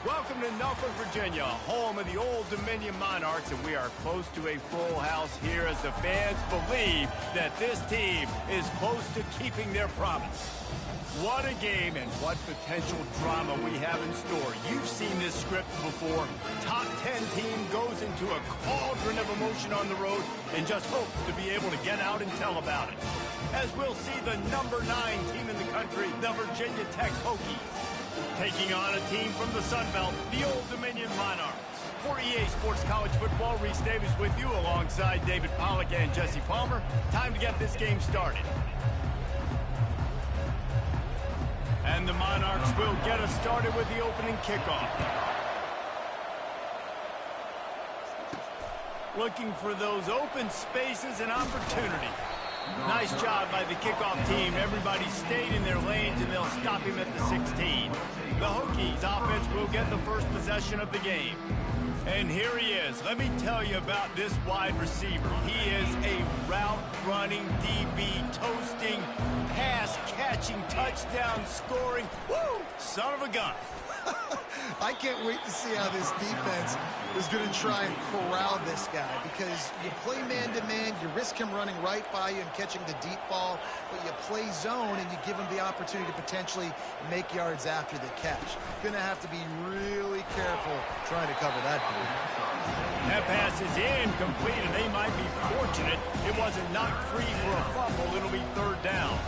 Welcome to Norfolk, Virginia, home of the Old Dominion Monarchs, and we are close to a full house here as the fans believe that this team is close to keeping their promise. What a game and what potential drama we have in store. You've seen this script before. Top 10 team goes into a cauldron of emotion on the road and just hopes to be able to get out and tell about it. As we'll see the number 9 team in the country, the Virginia Tech Hokies, taking on a team from the Sun Belt, the Old Dominion Monarchs. For EA Sports College Football, Reese Davis with you alongside David Pollack and Jesse Palmer. Time to get this game started. And the Monarchs will get us started with the opening kickoff. Looking for those open spaces and opportunity. Nice job by the kickoff team. Everybody stayed in their lanes, and they'll stop him at the 16. The Hokies offense will get the first possession of the game. And here he is. Let me tell you about this wide receiver. He is a route-running DB, toasting, pass-catching, touchdown-scoring, woo, son of a gun. I can't wait to see how this defense is going to try and corral this guy, because you play man-to-man, you risk him running right by you and catching the deep ball, but you play zone and you give him the opportunity to potentially make yards after the catch. Going to have to be really careful trying to cover that ball. That pass is incomplete, and they might be fortunate it wasn't knocked free for a fumble. It'll be third down.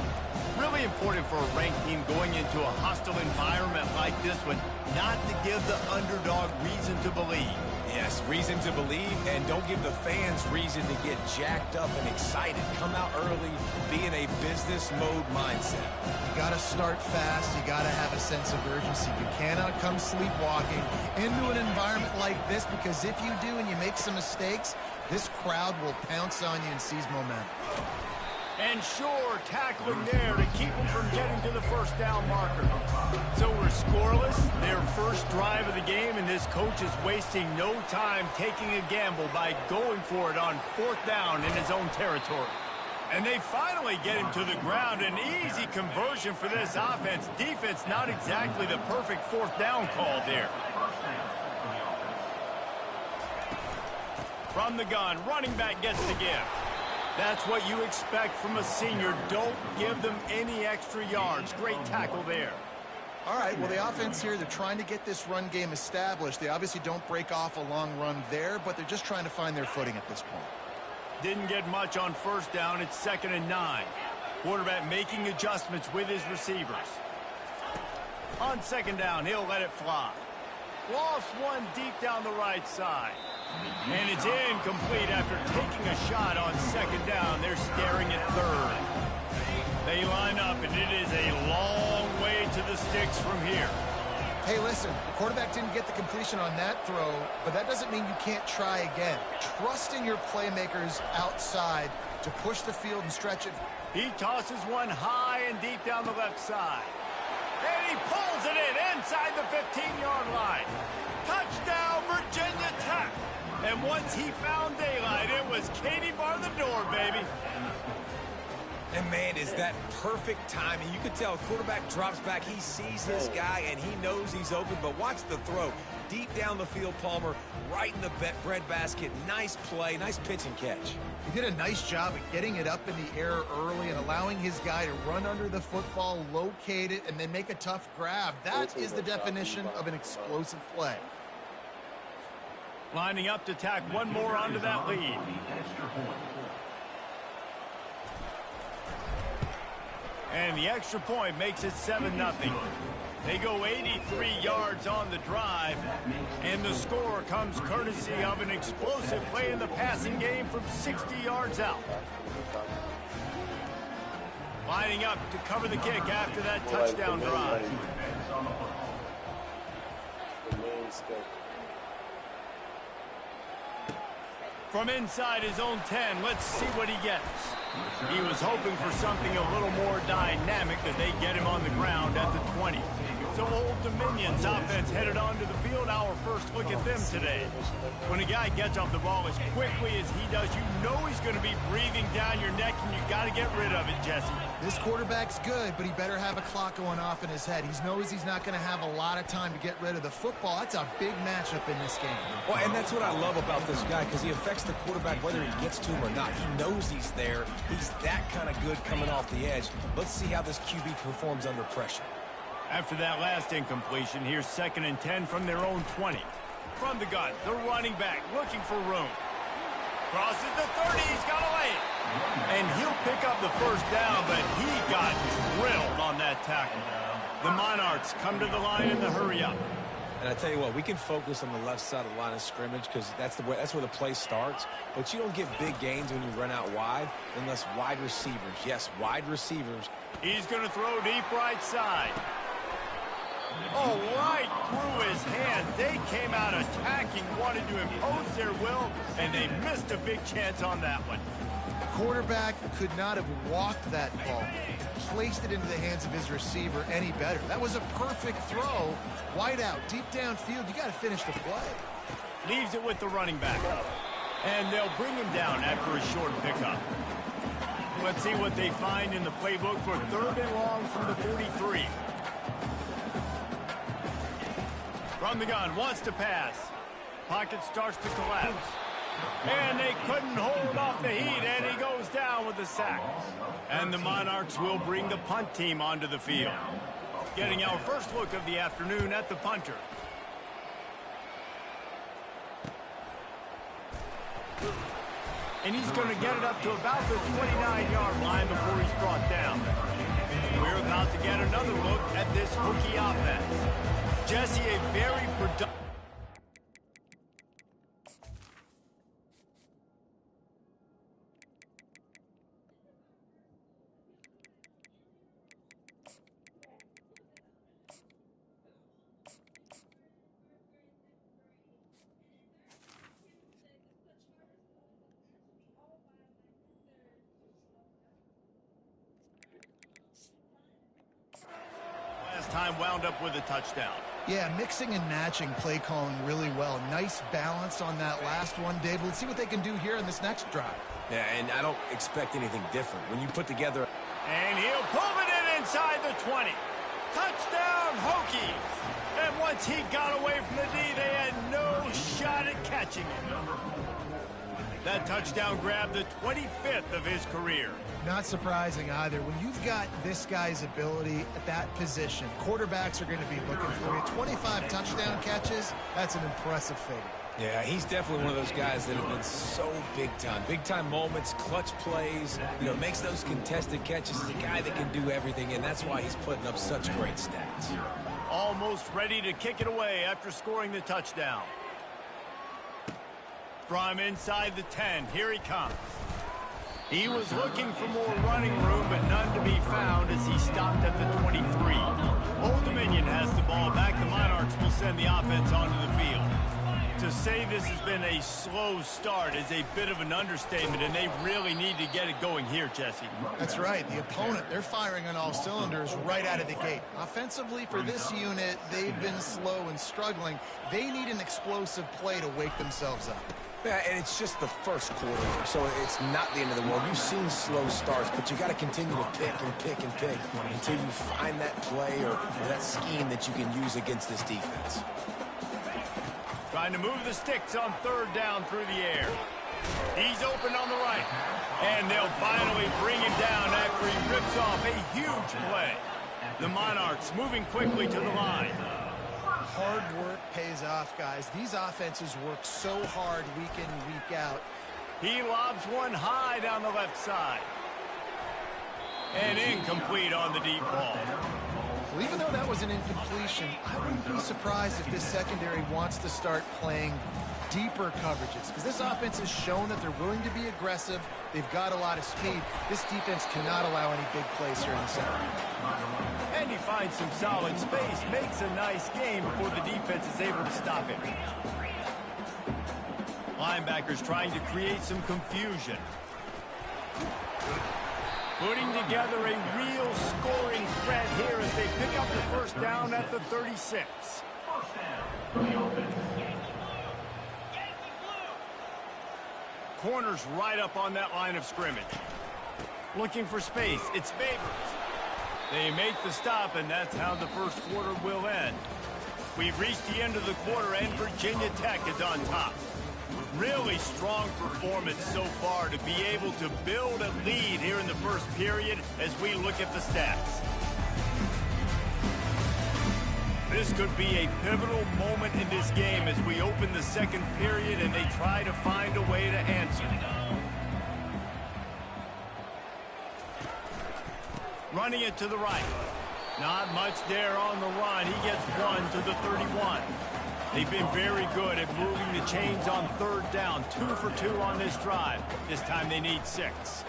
Really important for a ranked team going into a hostile environment like this one, not to give the underdog reason to believe. Yes, reason to believe, and don't give the fans reason to get jacked up and excited. Come out early, be in a business mode mindset. You got to start fast. You got to have a sense of urgency. You cannot come sleepwalking into an environment like this, because if you do and you make some mistakes, this crowd will pounce on you and seize momentum. And sure, tackling there to keep them from getting to the first down marker. So we're scoreless, their first drive of the game, and this coach is wasting no time taking a gamble by going for it on fourth down in his own territory. And they finally get him to the ground. An easy conversion for this offense. Defense, not exactly the perfect fourth down call there. From the gun, running back gets the give. That's what you expect from a senior. Don't give them any extra yards. Great tackle there. All right, well, the offense here, they're trying to get this run game established. They obviously don't break off a long run there, but they're just trying to find their footing at this point. Didn't get much on first down. It's 2nd and 9. Quarterback making adjustments with his receivers. On 2nd down, he'll let it fly. Lost one deep down the right side. And it's incomplete after taking a shot on 2nd down. They're staring at 3rd. They line up, and it is a long way to the sticks from here. Hey, listen, the quarterback didn't get the completion on that throw, but that doesn't mean you can't try again. Trust in your playmakers outside to push the field and stretch it. He tosses one high and deep down the left side. And he pulls it in inside the 15-yard line. Touchdown, Virginia Tech. And once he found daylight, it was Katie bar the door, baby. And, man, is that perfect timing. You could tell quarterback drops back. He sees his guy, and he knows he's open. But watch the throw. Deep down the field, Palmer, right in the breadbasket. Nice play, nice pitch and catch. He did a nice job of getting it up in the air early and allowing his guy to run under the football, locate it, and then make a tough grab. That is the definition of an explosive play. Lining up to tack one more onto that lead. And the extra point makes it 7-0. They go 83 yards on the drive, and the score comes courtesy of an explosive play in the passing game from 60 yards out. Lining up to cover the kick after that touchdown drive. From inside his own 10, let's see what he gets. He was hoping for something a little more dynamic that they get him on the ground at the 20. So Old Dominion's offense headed onto the field. Our first look at them today. When a guy gets off the ball as quickly as he does, you know he's going to be breathing down your neck, and you got to get rid of it, Jesse. This quarterback's good, but he better have a clock going off in his head. He knows he's not going to have a lot of time to get rid of the football. That's a big matchup in this game. Well, and that's what I love about this guy, because he affects the quarterback whether he gets to him or not. He knows he's there. He's that kind of good coming off the edge. Let's see how this QB performs under pressure. After that last incompletion, here's 2nd and 10 from their own 20. From the gun, the running back looking for room. Crosses the 30, he's got a lane. And he'll pick up the first down, but he got drilled on that tackle. The Monarchs come to the line in the hurry up. And I tell you what, we can focus on the left side of the line of scrimmage because that's where the play starts. But you don't get big gains when you run out wide unless wide receivers. Yes, wide receivers. He's going to throw deep right side. Oh, right through his hand. They came out attacking, wanted to impose their will, and they missed a big chance on that one. The quarterback could not have walked that ball, placed it into the hands of his receiver any better. That was a perfect throw. Wide out, deep downfield. You got to finish the play. Leaves it with the running back. And they'll bring him down after a short pickup. Let's see what they find in the playbook for 3rd and long from the 43. From the gun, wants to pass. Pocket starts to collapse. And they couldn't hold off the heat, and he goes down with a sack. And the Monarchs will bring the punt team onto the field. Getting our first look of the afternoon at the punter. And he's going to get it up to about the 29-yard line before he's brought down. We're about to get another look at this Hokie offense. Jesse, a very productive... time wound up with a touchdown. Yeah, mixing and matching play calling really well. Nice balance on that last one, Dave. Let's see what they can do here in this next drive. Yeah, and I don't expect anything different. When you put together... And he'll pull it in inside the 20. Touchdown, Hokies! And once he got away from the D, they had no shot at catching him. That touchdown grabbed the 25th of his career. Not surprising either. When you've got this guy's ability at that position, quarterbacks are going to be looking for you. 25 touchdown catches, that's an impressive figure. Yeah, he's definitely one of those guys that have been so big time. Big time moments, clutch plays, makes those contested catches. He's a guy that can do everything, and that's why he's putting up such great stats. Almost ready to kick it away after scoring the touchdown. From inside the 10, here he comes. He was looking for more running room, but none to be found as he stopped at the 23. Old Dominion has the ball back. The Monarchs will send the offense onto the field. To say this has been a slow start is a bit of an understatement, and they really need to get it going here, Jesse. That's right. The opponent, they're firing on all cylinders right out of the gate. Offensively, for this unit, they've been slow and struggling. They need an explosive play to wake themselves up. Yeah, and it's just the first quarter, so it's not the end of the world. You've seen slow starts, but you got to continue to pick and pick and pick until you find that play or that scheme that you can use against this defense. Trying to move the sticks on 3rd down through the air. He's open on the right. And they'll finally bring him down after he rips off a huge play. The Monarchs moving quickly to the line. Hard work pays off, guys. These offenses work so hard week in, week out. He lobs one high down the left side. And incomplete on the deep ball. Well, even though that was an incompletion, I wouldn't be surprised if this secondary wants to start playing deeper coverages, because this offense has shown that they're willing to be aggressive. They've got a lot of speed. This defense cannot allow any big plays here in the center. And he finds some solid space, makes a nice game before the defense is able to stop it. Linebackers trying to create some confusion. Putting together a real scoring threat here as they pick up the first down at the 36. Corners right up on that line of scrimmage. Looking for space. It's Babers. They make the stop, and that's how the first quarter will end. We've reached the end of the quarter, and Virginia Tech is on top. Really strong performance so far to be able to build a lead here in the first period as we look at the stats. This could be a pivotal moment in this game as we open the second period and they try to find a way to answer. Running it to the right. Not much there on the run. He gets one to the 31. They've been very good at moving the chains on third down. 2 for 2 on this drive. This time they need 6.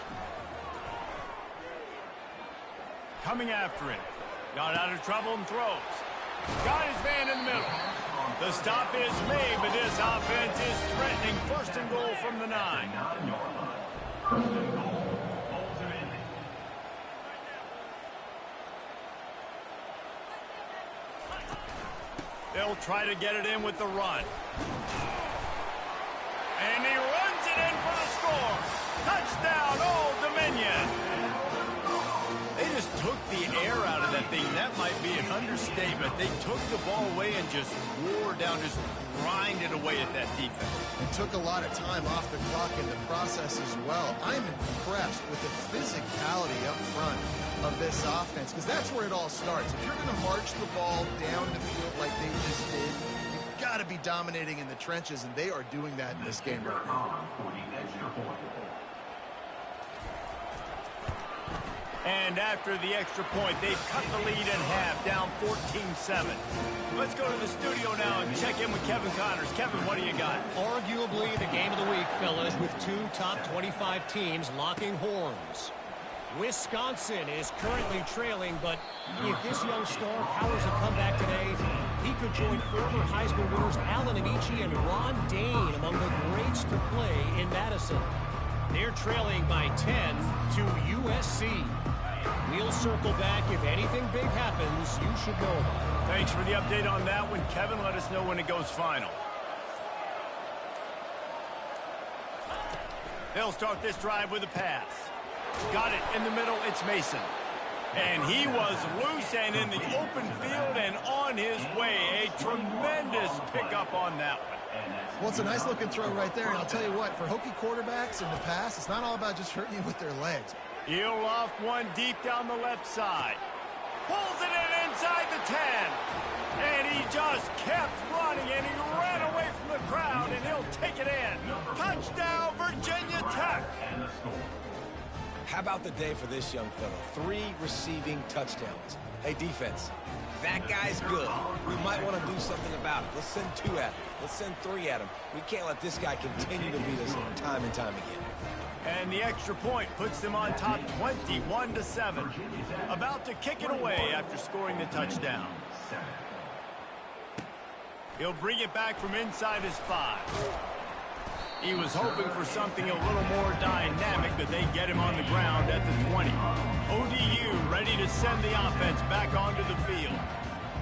Coming after it. Got out of trouble and throws. Got his man in the middle. The stop is made, but this offense is threatening. First and goal from the 9. They'll try to get it in with the run. And he runs it in for the score. Touchdown, Old Dominion. They just took the air out of that thing. That might be an understatement. They took the ball away and just wore down, just grinded away at that defense. It took a lot of time off the clock in the process as well. I'm impressed with the physicality up front of this offense, because that's where it all starts. If you're going to march the ball down the field like they just did, you've got to be dominating in the trenches, and they are doing that in this game right now. And after the extra point, they've cut the lead in half, down 14-7. Let's go to the studio now and check in with Kevin Connors. Kevin, what do you got? Arguably the game of the week, fellas, with 2 top 25 teams locking horns. Wisconsin is currently trailing, but if this young star powers a comeback today, he could join former Heisman winners Allen Amici and Ron Dane among the greats to play in Madison. They're trailing by 10 to USC. We'll circle back. If anything big happens, you should know about it. Thanks for the update on that one, Kevin. Let us know when it goes final. They'll start this drive with a pass. Got it in the middle. It's Mason. And he was loose and in the open field and on his way. A tremendous pickup on that one. Well, it's a nice-looking throw right there, and I'll tell you what, for Hokie quarterbacks in the past, it's not all about just hurting you with their legs. He'll loft one deep down the left side. Pulls it in inside the 10. And he just kept running, and he ran away from the crowd, and he'll take it in. Touchdown, Virginia Tech. How about the day for this young fella? 3 receiving touchdowns. Hey, defense, that guy's good. We might want to do something about it. Let's send 2 at him. Let's send 3 at him. We can't let this guy continue to beat us time and time again. And the extra point puts them on top 21-7. About to kick it away after scoring the touchdown. He'll bring it back from inside his 5. He was hoping for something a little more dynamic, but they get him on the ground at the 20. ODU ready to send the offense back onto the field.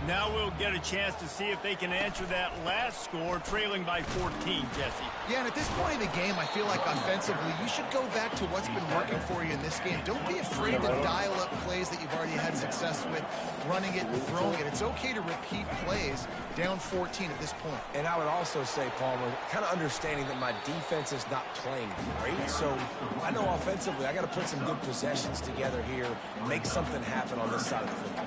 Now we'll get a chance to see if they can answer that last score, trailing by 14, Jesse. Yeah, and at this point in the game, I feel like offensively, you should go back to what's been working for you in this game. Don't be afraid to dial up plays that you've already had success with, running it and throwing it. It's okay to repeat plays down 14 at this point. And I would also say, Palmer, kind of understanding that my defense is not playing great, so I know offensively I got to put some good possessions together here, make something happen on this side of the football.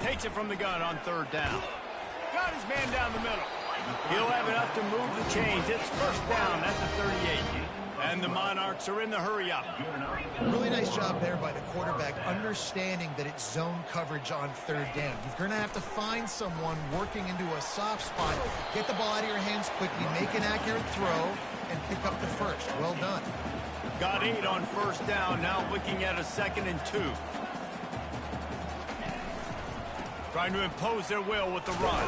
Takes it from the gun on third down. Got his man down the middle. He'll have enough to move the chains. It's first down at the 38. And the Monarchs are in the hurry-up. Really nice job there by the quarterback, understanding that it's zone coverage on third down. You're going to have to find someone working into a soft spot, get the ball out of your hands quickly, make an accurate throw, and pick up the first. Well done. Got 8 on first down. Now looking at a 2nd and 2. Trying to impose their will with the run.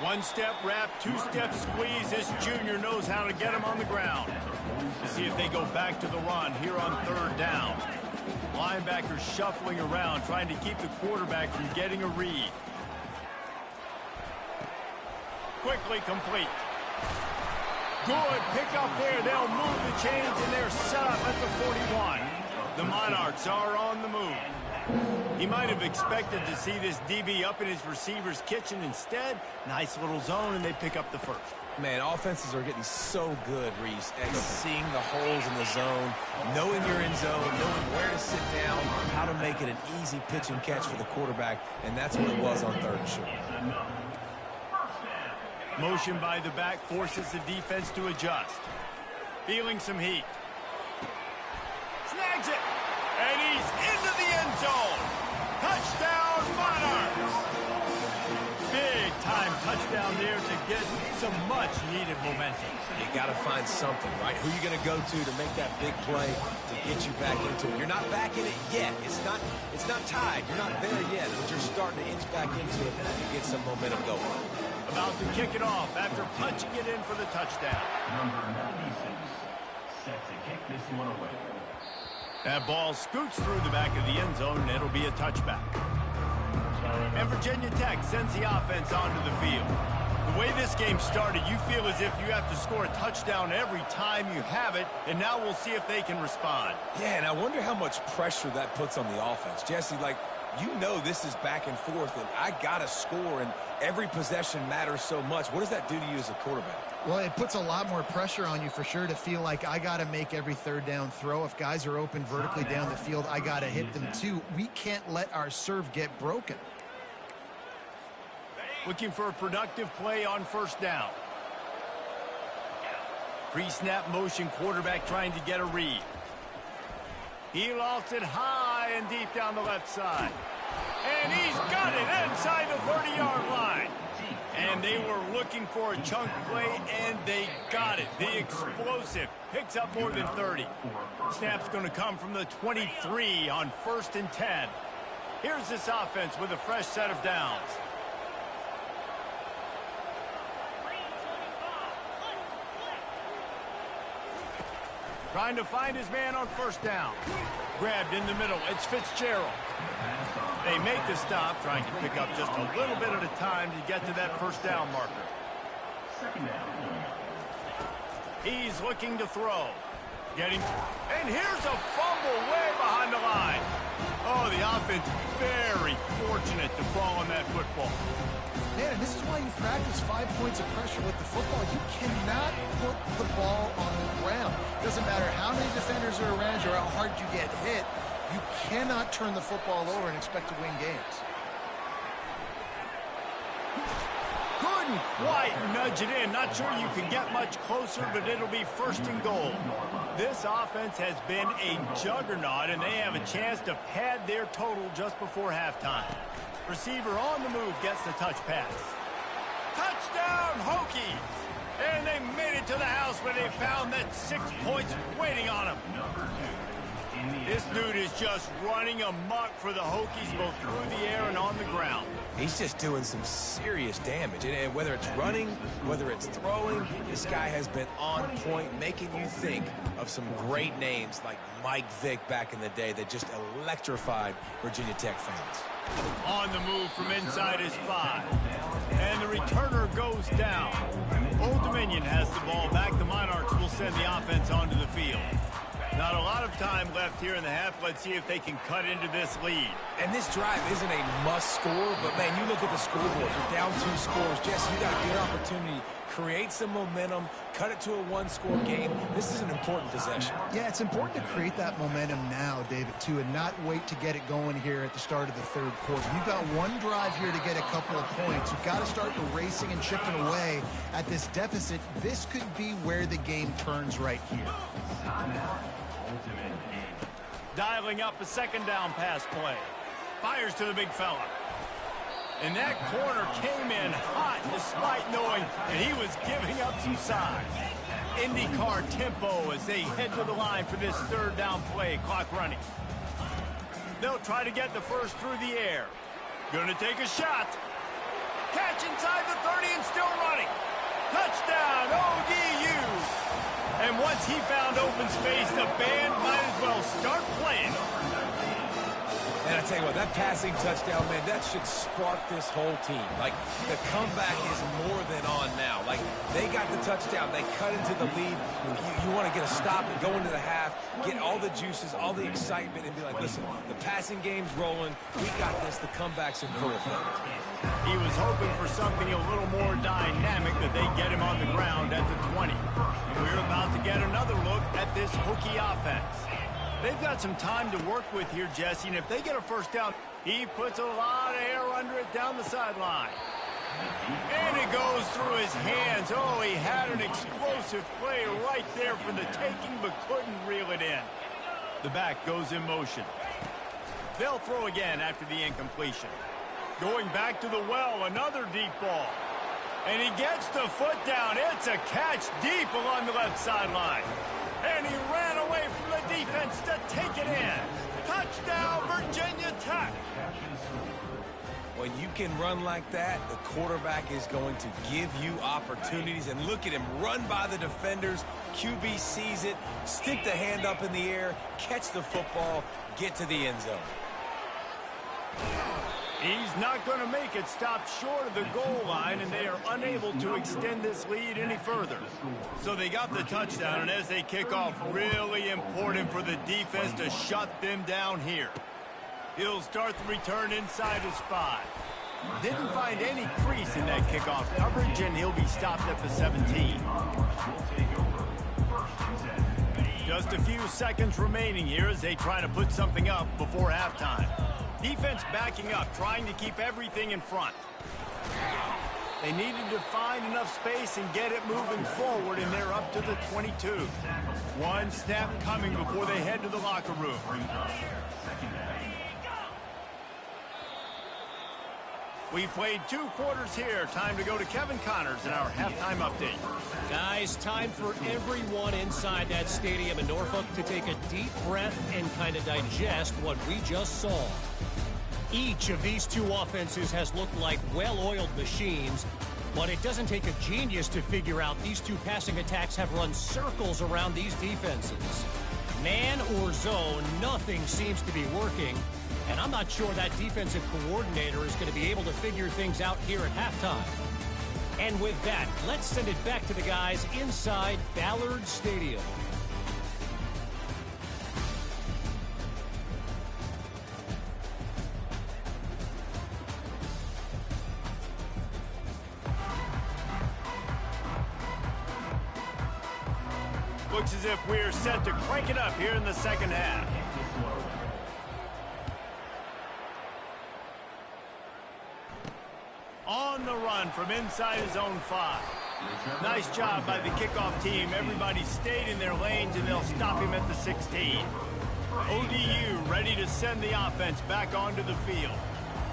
One-step wrap, two-step squeeze. This junior knows how to get him on the ground. See if they go back to the run here on third down. Linebackers shuffling around, trying to keep the quarterback from getting a read. Quickly complete. Good pick up there. They'll move the chains, and they're set up at the 41. The Monarchs are on the move. He might have expected to see this DB up in his receiver's kitchen. Instead, nice little zone, and they pick up the first. Man, offenses are getting so good, Reese, at seeing the holes in the zone, knowing you're in zone, knowing where to sit down, how to make it an easy pitch and catch for the quarterback, and that's what it was on third and short. Motion by the back forces the defense to adjust. Feeling some heat. Snags it. And he's into the end zone. Touchdown, Monarchs. Big time touchdown there to get some much needed momentum. You got to find something, right? Who are you going to go to make that big play to get you back into it? You're not back in it yet. It's not tied. You're not there yet, but you're starting to inch back into it to get some momentum going. About to kick it off after punching it in for the touchdown. Number 96, set to kick this one away. That ball scoots through the back of the end zone, and it'll be a touchback. And Virginia Tech sends the offense onto the field. The way this game started, you feel as if you have to score a touchdown every time you have it, and now we'll see if they can respond. Yeah, and I wonder how much pressure that puts on the offense. Jesse, you know this is back and forth, and I got to score, and every possession matters so much. What does that do to you as a quarterback? Well, it puts a lot more pressure on you for sure to feel like I got to make every third down throw. If guys are open vertically down the field, I got to hit them too. We can't let our serve get broken. Looking for a productive play on first down. Pre-snap motion, quarterback trying to get a read. He lofts it high and deep down the left side. And he's got it inside the 30-yard line. And they were looking for a chunk play, and they got it. The explosive picks up more than 30. Snap's going to come from the 23 on 1st and 10. Here's this offense with a fresh set of downs. Trying to find his man on first down. Grabbed in the middle. It's Fitzgerald. They make the stop, trying to pick up just a little bit at a time to get to that first down marker. He's looking to throw. And here's a fumble way behind the line. Oh, the offense very fortunate to fall on that football. Man, and this is why you practice 5 points of pressure with the football. You cannot put the ball on the ground. Doesn't matter how many defenders are around you or how hard you get hit. You cannot turn the football over and expect to win games. Couldn't quite nudge it in. Not sure you can get much closer, but it'll be 1st and goal. This offense has been a juggernaut, and they have a chance to pad their total just before halftime. Receiver on the move gets the touch pass. Touchdown, Hokies! And they made it to the house where they found that 6 points waiting on them. This dude is just running amok for the Hokies, both through the air and on the ground. He's just doing some serious damage. And whether it's running, whether it's throwing, this guy has been on point, making you think of some great names like Mike Vick back in the day that just electrified Virginia Tech fans. On the move from inside his 5. And the returner goes down. Old Dominion has the ball back. The Monarchs will send the offense onto the field. Not a lot of time left here in the half. Let's see if they can cut into this lead. And this drive isn't a must score, but man, you look at the scoreboard. You're down 2 scores. Jesse, you got a good opportunity. Create some momentum. Cut it to a 1-score game. This is an important possession. Yeah, it's important to create that momentum now, David, too, and not wait to get it going here at the start of the third quarter. You've got one drive here to get a couple of points. You've got to start erasing and chipping away at this deficit. This could be where the game turns right here. Dialing up a 2nd down pass play. Fires to the big fella. And that corner came in hot despite knowing that he was giving up some size. IndyCar tempo as they head to the line for this 3rd down play. Clock running. They'll try to get the first through the air. Gonna take a shot. catch inside the 30 and still running. Touchdown, ODU. And once he found open space, the band might as well start playing. And I tell you what, that passing touchdown, man, that should spark this whole team. Like, the comeback is more than on now. Like, they got the touchdown. They cut into the lead. You want to get a stop and go into the half, get all the juices, all the excitement, and be like, listen, the passing game's rolling. We got this. The comeback's in full effect. He was hoping for something a little more dynamic, that they get him on the ground at the 20. And we're about to get another look at this Hokie offense. They've got some time to work with here, Jesse, and if they get a first down, he puts a lot of air under it down the sideline. And it goes through his hands. Oh, he had an explosive play right there for the taking, but couldn't reel it in. The back goes in motion. They'll throw again after the incompletion. Going back to the well, another deep ball. And he gets the foot down. It's a catch deep along the left sideline. And he ran away from the defense to take it in. Touchdown, Virginia Tech. When you can run like that, the quarterback is going to give you opportunities. And look at him run by the defenders. QB sees it, stick the hand up in the air, catch the football, get to the end zone. He's not going to make it, stop short of the goal line, and they are unable to extend this lead any further. So they got the touchdown, and as they kick off, really important for the defense to shut them down here. He'll start the return inside his 5. Didn't find any crease in that kickoff coverage, and he'll be stopped at the 17. Just a few seconds remaining here as they try to put something up before halftime. Defense backing up, trying to keep everything in front. They needed to find enough space and get it moving forward, and they're up to the 22. One snap coming before they head to the locker room. We played 2 quarters here. Time to go to Kevin Connors in our halftime update. Guys, time for everyone inside that stadium in Norfolk to take a deep breath and kind of digest what we just saw. Each of these 2 offenses has looked like well-oiled machines, but it doesn't take a genius to figure out these 2 passing attacks have run circles around these defenses. Man or zone, nothing seems to be working. And I'm not sure that defensive coordinator is going to be able to figure things out here at halftime. And with that, let's send it back to the guys inside Ballard Stadium. Looks as if we're set to crank it up here in the second half. On the run from inside his own 5. Nice job by the kickoff team. Everybody stayed in their lanes, and they'll stop him at the 16. ODU ready to send the offense back onto the field.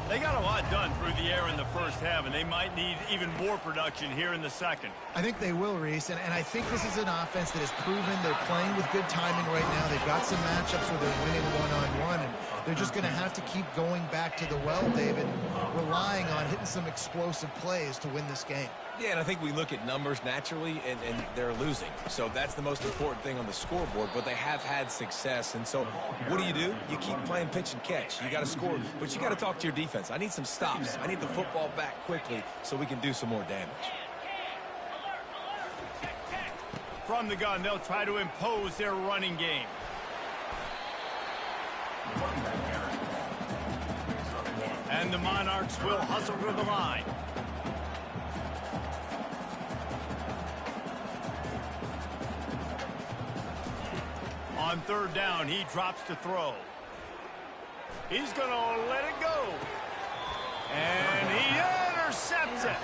They got a lot done through the air in the first half, and they might need even more production here in the second. I think they will, Reese, and I think this is an offense that has proven they're playing with good timing right now. They've got some matchups where they're winning one-on-one, and they're just going to have to keep going back to the well, David, relying on hitting some explosive plays to win this game. Yeah, and I think we look at numbers naturally, and they're losing. So that's the most important thing on the scoreboard, but they have had success. And so what do? You keep playing pitch and catch. You got to score, but you got to talk to your defense. I need some stops. I need the football back quickly so we can do some more damage. From the gun, they'll try to impose their running game. And the Monarchs will hustle to the line. On 3rd down, he drops to throw. He's going to let it go. And he intercepts it.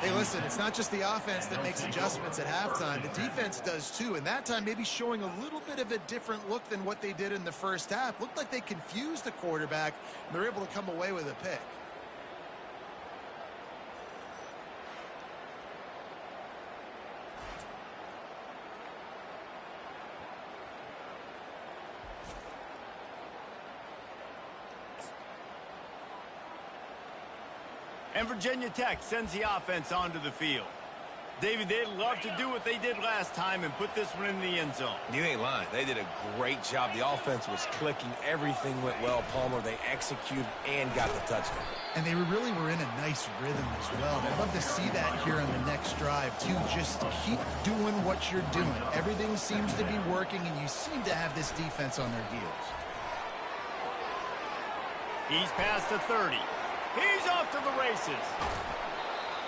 Hey, listen, it's not just the offense that makes adjustments at halftime. The defense does too, and that time maybe showing a little bit of a different look than what they did in the first half. Looked like they confused the quarterback, and they're able to come away with a pick. And Virginia Tech sends the offense onto the field. David, they'd love to do what they did last time and put this one in the end zone. You ain't lying. They did a great job. The offense was clicking. Everything went well, Palmer. They executed and got the touchdown. And they really were in a nice rhythm as well. I'd love to see that here on the next drive, too. Just keep doing what you're doing. Everything seems to be working, and you seem to have this defense on their heels. He's past the 30. He's off to the races.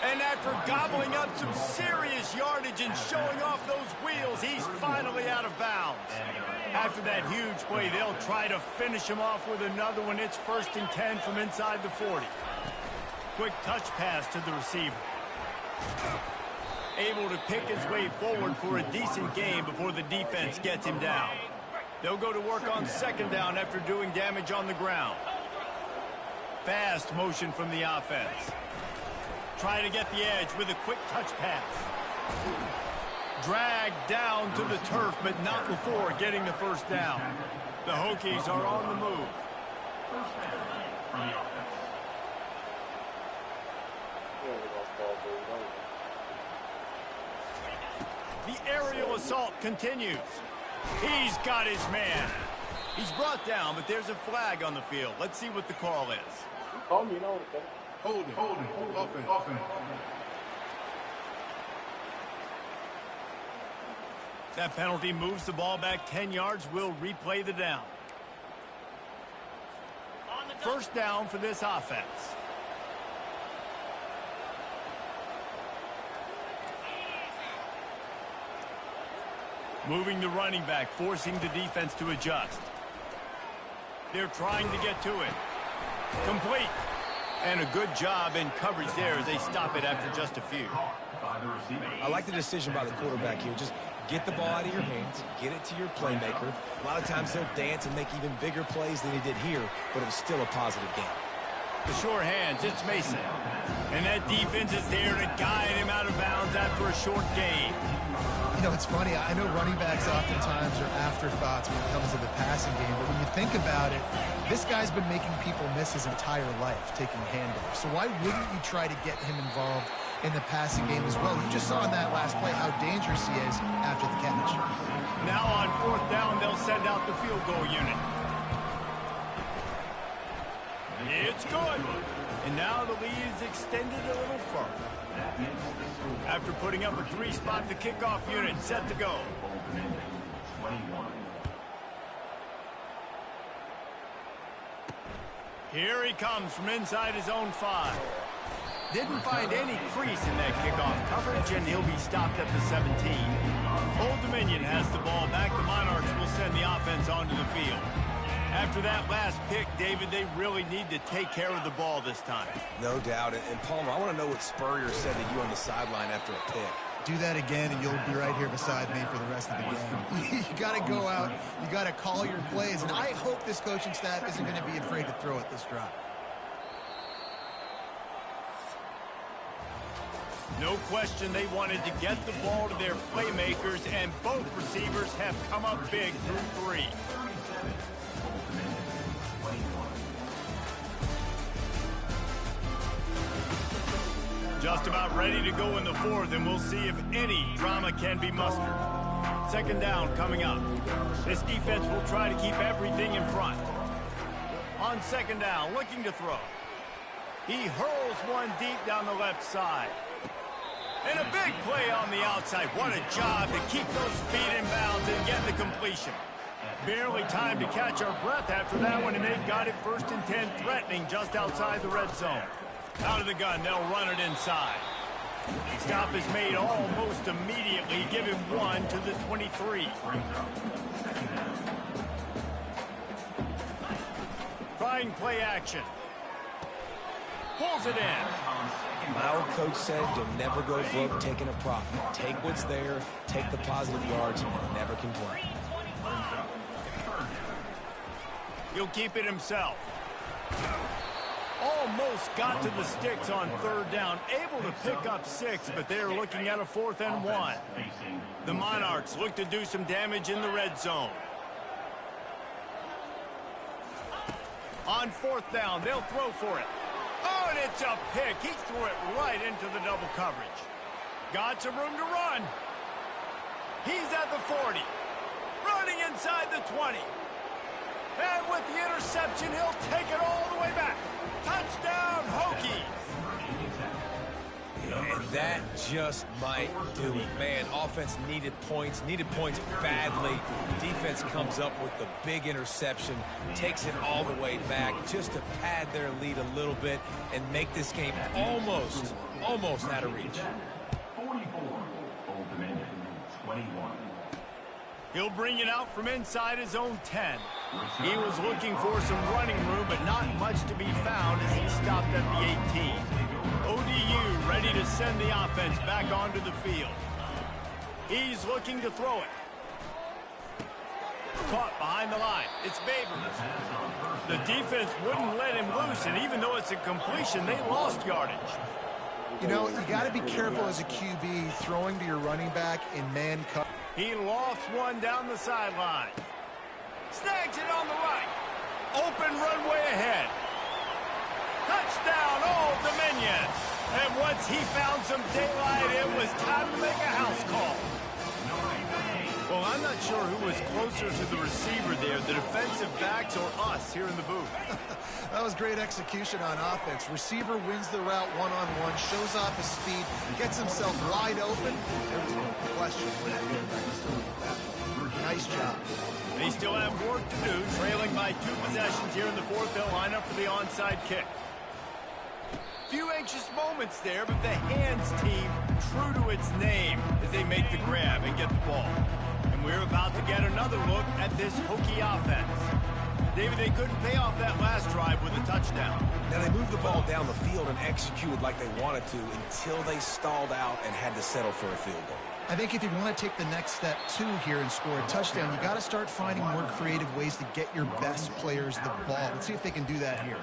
And after gobbling up some serious yardage and showing off those wheels, he's finally out of bounds. After that huge play, they'll try to finish him off with another one. It's 1st and 10 from inside the 40. Quick touch pass to the receiver. Able to pick his way forward for a decent gain before the defense gets him down. They'll go to work on 2nd down after doing damage on the ground. Fast motion from the offense. Try to get the edge with a quick touch pass. Dragged down to the turf, but not before getting the 1st down. The Hokies are on the move. The aerial assault continues. He's got his man. He's brought down, but there's a flag on the field. Let's see what the call is. Hold it. Open. That penalty moves the ball back 10 yards. We'll replay the down. 1st down for this offense. Moving the running back, forcing the defense to adjust. They're trying to get to it. Complete. And a good job in coverage there as they stop it after just a few. I like the decision by the quarterback here. Just get the ball out of your hands, get it to your playmaker. A lot of times he'll dance and make even bigger plays than he did here, but it was still a positive game. The sure hands, it's Mason. And that defense is there to guide him out of bounds after a short gain. You know, it's funny. I know running backs oftentimes are afterthoughts when it comes to the passing game, but when you think about it, this guy's been making people miss his entire life taking handoffs. So why wouldn't you try to get him involved in the passing game as well? You just saw in that last play how dangerous he is after the catch. Now on 4th down, they'll send out the field goal unit. It's good. And now the lead is extended a little further. After putting up a 3-spot, the kickoff unit set to go. Here he comes from inside his own 5. Didn't find any crease in that kickoff coverage, and he'll be stopped at the 17. Old Dominion has the ball back. The Monarchs will send the offense onto the field. After that last pick, David, they really need to take care of the ball this time. No doubt. And Palmer, I want to know what Spurrier said to you on the sideline after a pick. Do that again, and you'll be right here beside me for the rest of the game. You got to go out. You got to call your plays, and I hope this coaching staff isn't going to be afraid to throw it this drive. No question they wanted to get the ball to their playmakers, and both receivers have come up big through 3. Just about ready to go in the 4th, and we'll see if any drama can be mustered. 2nd down coming up. This defense will try to keep everything in front. On 2nd down, looking to throw. He hurls one deep down the left side. And a big play on the outside. What a job to keep those feet in bounds and get the completion. Barely time to catch our breath after that one, and they've got it 1st and 10, threatening just outside the red zone. Out of the gun, they'll run it inside. Stop is made almost immediately. Give him 1 to the 23. Trying play action. Pulls it in. My old coach said you'll never go broke taking a profit. Take what's there, take the positive yards, and never complain. He'll keep it himself. Almost got to the sticks on 3rd down. Able to pick up 6, but they're looking at a 4th and 1. The Monarchs look to do some damage in the red zone. On 4th down, they'll throw for it. Oh, and it's a pick. He threw it right into the double coverage. Got some room to run. He's at the 40. Running inside the 20. And with the interception, he'll take it all the way back. Touchdown, Hokies. And that just might do it. Man, offense needed points badly. Defense comes up with the big interception, takes it all the way back just to pad their lead a little bit and make this game almost out of reach. 44, Old Dominion, 21. He'll bring it out from inside his own 10. He was looking for some running room, but not much to be found as he stopped at the 18. ODU ready to send the offense back onto the field. He's looking to throw it. Caught behind the line. It's Babers. The defense wouldn't let him loose, and even though it's a completion, they lost yardage. You know, you got to be careful as a QB throwing to your running back in man coverage. He lofts one down the sideline. Snags it on the right. Open runway ahead. Touchdown, Old Dominion. And once he found some daylight, it was time to make a house call. Well, I'm not sure who was closer to the receiver there, the defensive backs or us here in the booth. That was great execution on offense. Receiver wins the route one-on-one, shows off his speed, gets himself wide open. There was no question when that nice job. They still have work to do, trailing by 2 possessions here in the fourth. They'll line up for the onside kick. Few anxious moments there, but the hands team true to its name as they make the grab and get the ball. And we're about to get another look at this Hokie offense. David, they couldn't pay off that last drive with a touchdown. Now, they moved the ball down the field and executed like they wanted to until they stalled out and had to settle for a field goal. I think if you want to take the next step, too, here and score a touchdown, you got to start finding more creative ways to get your best players the ball. Let's see if they can do that here.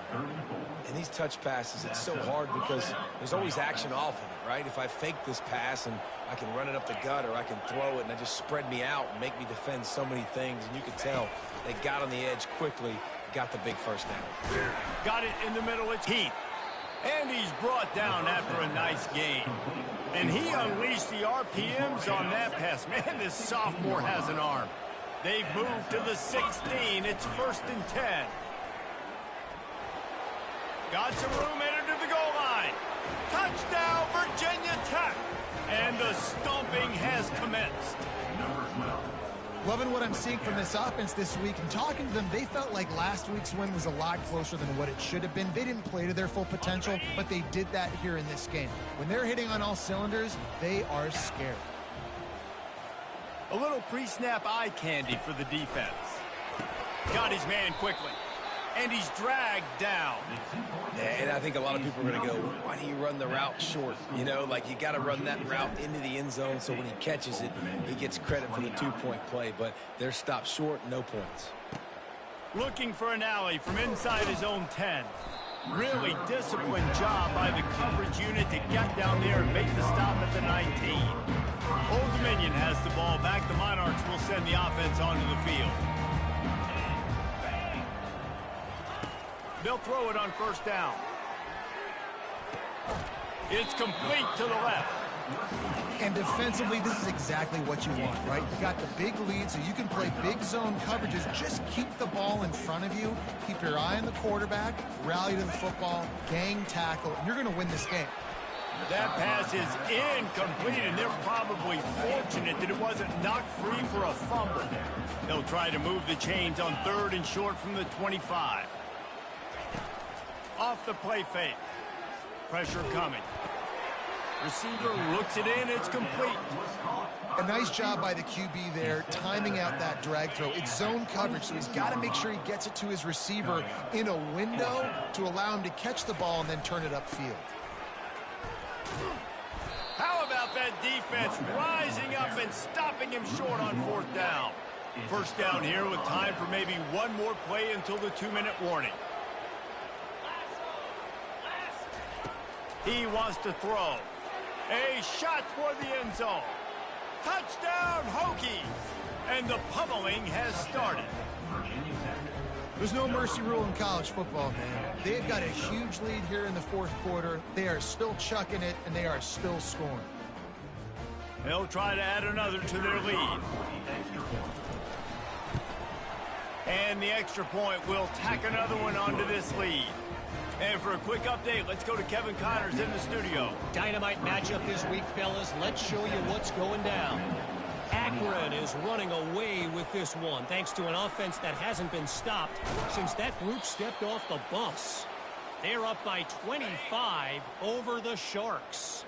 And these touch passes, it's so hard because there's always action off of it, right? If I fake this pass and I can run it up the gut or I can throw it and it just spread me out and make me defend so many things. And you can tell they got on the edge quickly, got the big first down. Got it in the middle, it's Heath. And he's brought down after a nice gain. And he unleashed the RPMs on that pass. Man, this sophomore has an arm. They've moved to the 16. It's 1st and 10. Got some room, entered to the goal line. Touchdown, Virginia Tech. And the stomping has commenced. Loving what I'm seeing from this offense this week. And talking to them, they felt like last week's win was a lot closer than what it should have been. They didn't play to their full potential, but they did that here in this game. When they're hitting on all cylinders, they are scared. A little pre-snap eye candy for the defense. Got his man quickly. And he's dragged down. And I think a lot of people are going to go, why do you run the route short? You know, like you got to run that route into the end zone so when he catches it, he gets credit for the 2-point play. But they're stopped short, no points. Looking for an alley from inside his own 10. Really disciplined job by the coverage unit to get down there and make the stop at the 19. Old Dominion has the ball back. The Monarchs will send the offense onto the field. They'll throw it on 1st down. It's complete to the left. And defensively, this is exactly what you want, right? You got the big lead, so you can play big zone coverages. Just keep the ball in front of you. Keep your eye on the quarterback. Rally to the football. Gang tackle. And you're going to win this game. That pass is incomplete, and they're probably fortunate that it wasn't knocked free for a fumble. They'll try to move the chains on 3rd and short from the 25. Off the play fake. Pressure coming. Receiver looks it in. It's complete. A nice job by the QB there, timing out that drag throw. It's zone coverage, so he's got to make sure he gets it to his receiver in a window to allow him to catch the ball and then turn it upfield. How about that defense rising up and stopping him short on 4th down? 1st down here with time for maybe one more play until the 2-minute warning. He wants to throw. A shot toward the end zone. Touchdown, Hokies! And the pummeling has started. There's no mercy rule in college football, man. They've got a huge lead here in the fourth quarter. They are still chucking it, and they are still scoring. They'll try to add another to their lead. And the extra point will tack another one onto this lead. And for a quick update, let's go to Kevin Connors in the studio. Dynamite matchup this week, fellas. Let's show you what's going down. Akron is running away with this one, thanks to an offense that hasn't been stopped since that group stepped off the bus. They're up by 25 over the Sharks.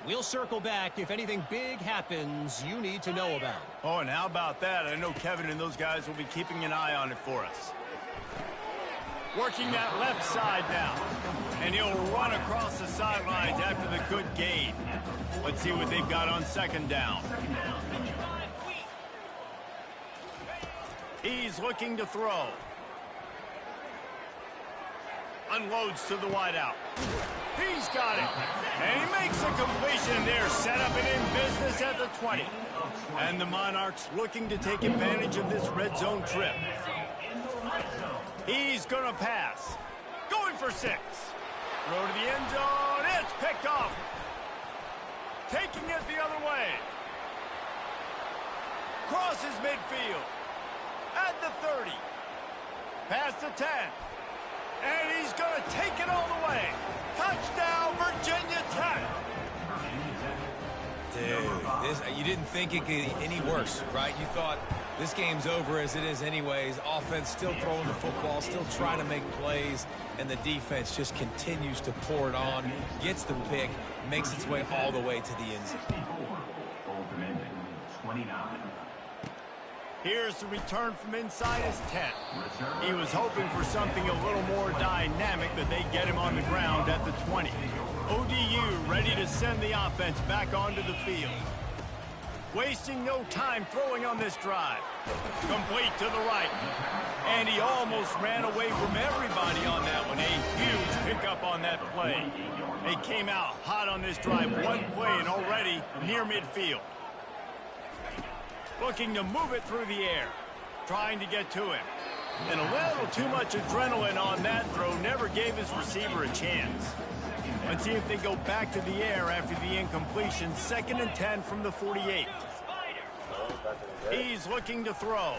We'll circle back if anything big happens you need to know about. Oh, and how about that? I know Kevin and those guys will be keeping an eye on it for us. Working that left side now. And he'll run across the sidelines after the good gain. Let's see what they've got on second down. He's looking to throw. Unloads to the wideout. He's got it. And he makes a completion there. Set up and in business at the 20. And the Monarchs looking to take advantage of this red zone trip. He's going to pass. Going for 6. Throw to the end zone. It's picked off. Taking it the other way. Crosses midfield. At the 30. Past the 10. And he's going to take it all the way. Touchdown, Virginia Tech. Dude, you didn't think it could get any worse, right? You thought this game's over as it is anyways. Offense still throwing the football, still trying to make plays, and the defense just continues to pour it on, gets the pick, makes its way all the way to the end zone. 29. Here's the return from inside his 10. He was hoping for something a little more dynamic, but they get him on the ground at the 20. ODU ready to send the offense back onto the field. Wasting no time throwing on this drive. Complete to the right. And he almost ran away from everybody on that one. A huge pickup on that play. They came out hot on this drive. One play and already near midfield. Looking to move it through the air. Trying to get to him. And a little too much adrenaline on that throw. Never gave his receiver a chance. Let's see if they go back to the air after the incompletion. 2nd and 10 from the 48. He's looking to throw.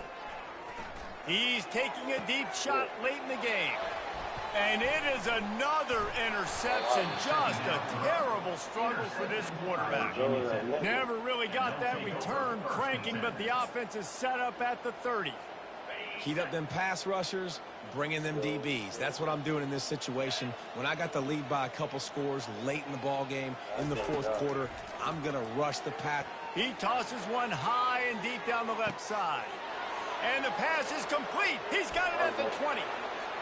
He's taking a deep shot late in the game. And it is another interception. Just a terrible struggle for this quarterback. Never really got that return cranking, but the offense is set up at the 30. Heat up them pass rushers, bring in them DBs. That's what I'm doing in this situation. When I got the lead by a couple scores late in the ball game, in the fourth quarter, I'm going to rush the pass. He tosses one high and deep down the left side. And the pass is complete. He's got it at the 20.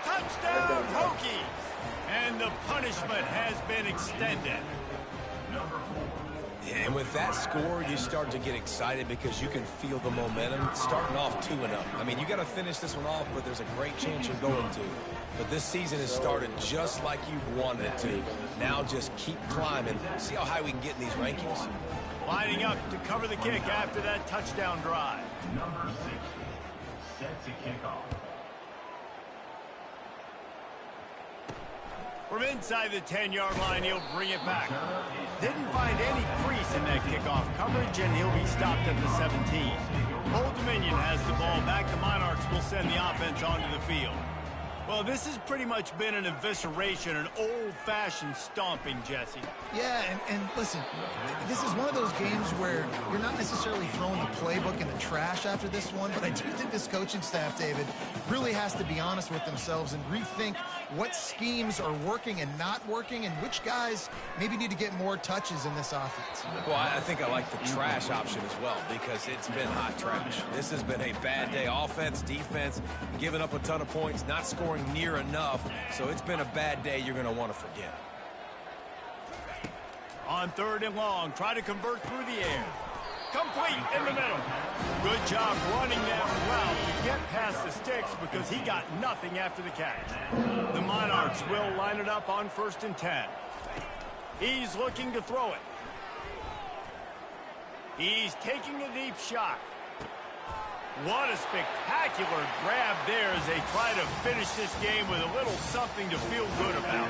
Touchdown, Hokies. And the punishment has been extended. And with that score, you start to get excited because you can feel the momentum starting off 2-0. I mean, you got to finish this one off, but there's a great chance you're going to. But this season has started just like you wanted it to. Now just keep climbing. See how high we can get in these rankings. Lining up to cover the kick after that touchdown drive. Number 6, set to kick off. From inside the 10-yard line, he'll bring it back. Didn't find any crease in that kickoff coverage, and he'll be stopped at the 17. Old Dominion has the ball back. The Monarchs will send the offense onto the field. Well, this has pretty much been an evisceration, an old-fashioned stomping, Jesse. Yeah, and listen, this is one of those games where you're not necessarily throwing the playbook in the trash after this one, but I do think this coaching staff, David, really has to be honest with themselves and rethink what schemes are working and not working and which guys maybe need to get more touches in this offense. Well, I think I like the trash option as well because it's been hot trash. This has been a bad day. Offense, defense, giving up a ton of points, not scoring near enough. So it's been a bad day you're going to want to forget. On 3rd and long, try to convert through the air. Complete in the middle. Good job running that route to get past the sticks because he got nothing after the catch. The Monarchs will line it up on 1st and 10. He's looking to throw it. He's taking a deep shot. What a spectacular grab there as they try to finish this game with a little something to feel good about.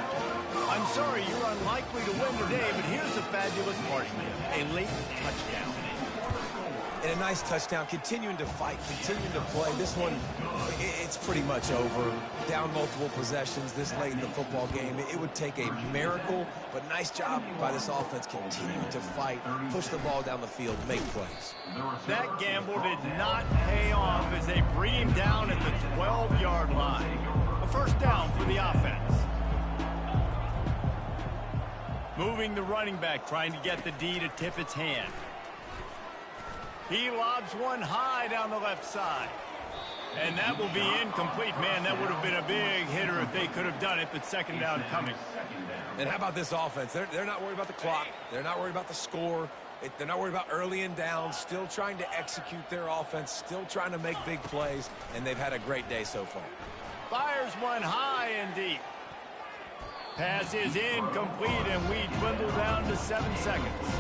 I'm sorry you're unlikely to win today, but here's a fabulous party gift, a late touchdown. And a nice touchdown, continuing to fight, continuing to play. This one, it's pretty much over. Down multiple possessions this late in the football game. It would take a miracle, but nice job by this offense continuing to fight, push the ball down the field, make plays. That gamble did not pay off as they bring him down at the 12-yard line. A first down for the offense. Moving the running back, trying to get the D to tip its hand. He lobs one high down the left side. And that will be incomplete. Man, that would have been a big hitter if they could have done it, but second down coming. And how about this offense? They're not worried about the clock. They're not worried about the score. They're not worried about early and down. Still trying to execute their offense. Still trying to make big plays. And they've had a great day so far. Fires one high and deep. Pass is incomplete, and we dwindle down to 7 seconds.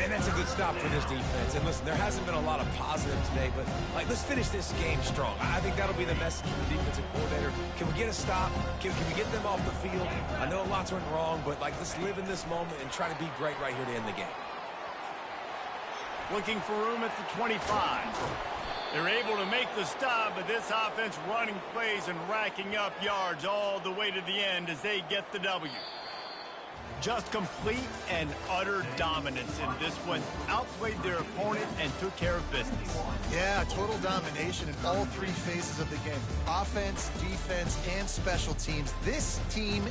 And that's a good stop for this defense. And listen, there hasn't been a lot of positive today, but let's finish this game strong. I think that'll be the message from the defensive coordinator. Can we get a stop? Can we get them off the field? I know lots went wrong, but let's live in this moment and try to be great right here to end the game. Looking for room at the 25. They're able to make the stop, but this offense running plays and racking up yards all the way to the end as they get the W. Just complete and utter dominance in this one. Outplayed their opponent and took care of business. Yeah, total domination in all three phases of the game. Offense, defense, and special teams. This team